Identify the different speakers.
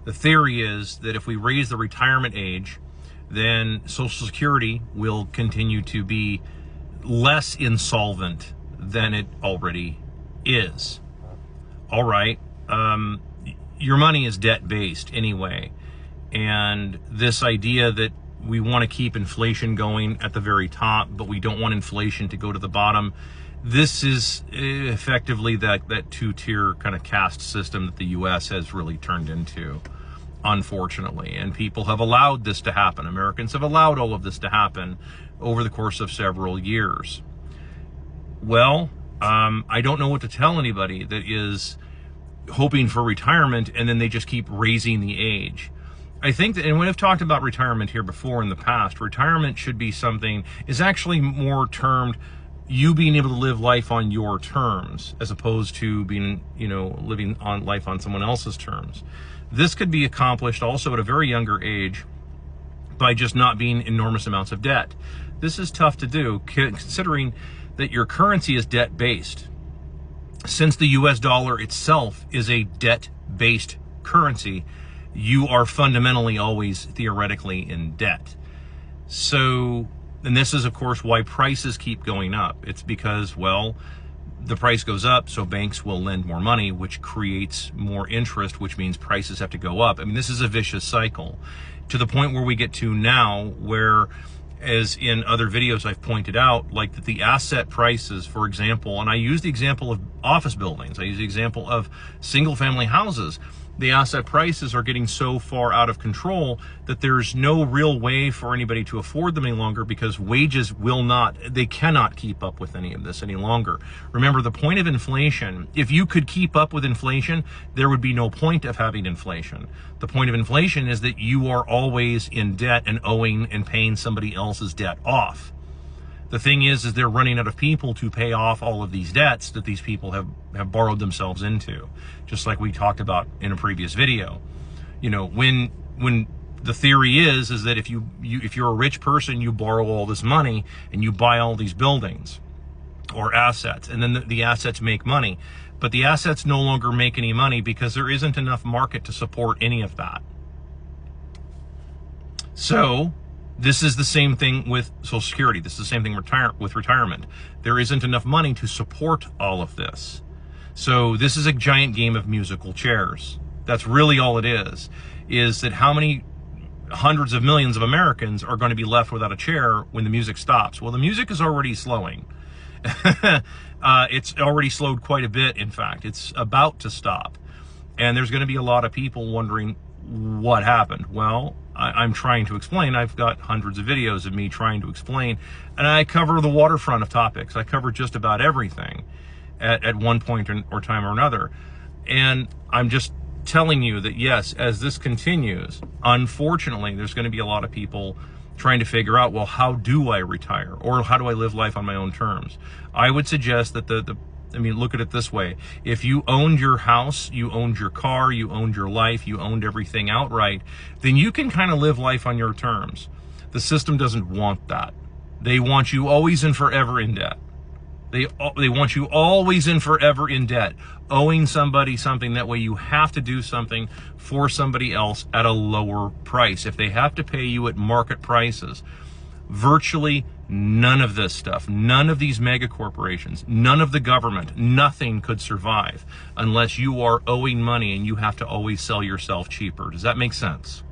Speaker 1: The theory is that if we raise the retirement age, then Social Security will continue to be less insolvent than it already is. All right, your money is debt-based anyway, and this idea that we want to keep inflation going at the very top, but we don't want inflation to go to the bottom, this is effectively that two-tier kind of caste system that the U.S. has really turned into, unfortunately. And people have allowed this to happen. Americans have allowed all of this to happen over the course of several years. Well, I don't know what to tell anybody that is hoping for retirement and then they just keep raising the age. I think that, and when I've talked about retirement here before in the past, retirement should be something, is actually more termed you being able to live life on your terms, as opposed to being, living on life on someone else's terms. This could be accomplished also at a very younger age by just not being enormous amounts of debt. This is tough to do, considering that your currency is debt-based. Since the US dollar itself is a debt-based currency, you are fundamentally always theoretically in debt. So, and this is of course why prices keep going up. It's because, well, the price goes up, so banks will lend more money, which creates more interest, which means prices have to go up. I mean, this is a vicious cycle, to the point where we get to now where, as in other videos I've pointed out, like that the asset prices, for example, and I use the example of office buildings, I use the example of single family houses, the asset prices are getting so far out of control that there's no real way for anybody to afford them any longer, because wages they cannot keep up with any of this any longer. Remember, the point of inflation, if you could keep up with inflation, there would be no point of having inflation. The point of inflation is that you are always in debt and owing and paying somebody else's debt off. The thing is they're running out of people to pay off all of these debts that these people have borrowed themselves into, just like we talked about in a previous video. When the theory is that if you're a rich person, you borrow all this money and you buy all these buildings or assets, and then the assets make money, but the assets no longer make any money because there isn't enough market to support any of that. So this is the same thing with Social Security. This is the same thing with retirement. There isn't enough money to support all of this. So this is a giant game of musical chairs. That's really all it is that how many hundreds of millions of Americans are going to be left without a chair when the music stops? Well, the music is already slowing. It's already slowed quite a bit, in fact. It's about to stop. And there's going to be a lot of people wondering what happened. Well, I'm trying to explain. I've got hundreds of videos of me trying to explain, and I cover the waterfront of topics. I cover just about everything at one point or time or another. And I'm just telling you that, yes, as this continues, unfortunately, there's going to be a lot of people trying to figure out, well, how do I retire? Or how do I live life on my own terms? I would suggest that look at it this way. If you owned your house, you owned your car, you owned your life, you owned everything outright, then you can kind of live life on your terms. The system doesn't want that. They want you always and forever in debt. They want you always and forever in debt, owing somebody something. That way you have to do something for somebody else at a lower price. If they have to pay you at market prices, virtually none of this stuff, none of these mega corporations, none of the government, nothing could survive unless you are owing money and you have to always sell yourself cheaper. Does that make sense?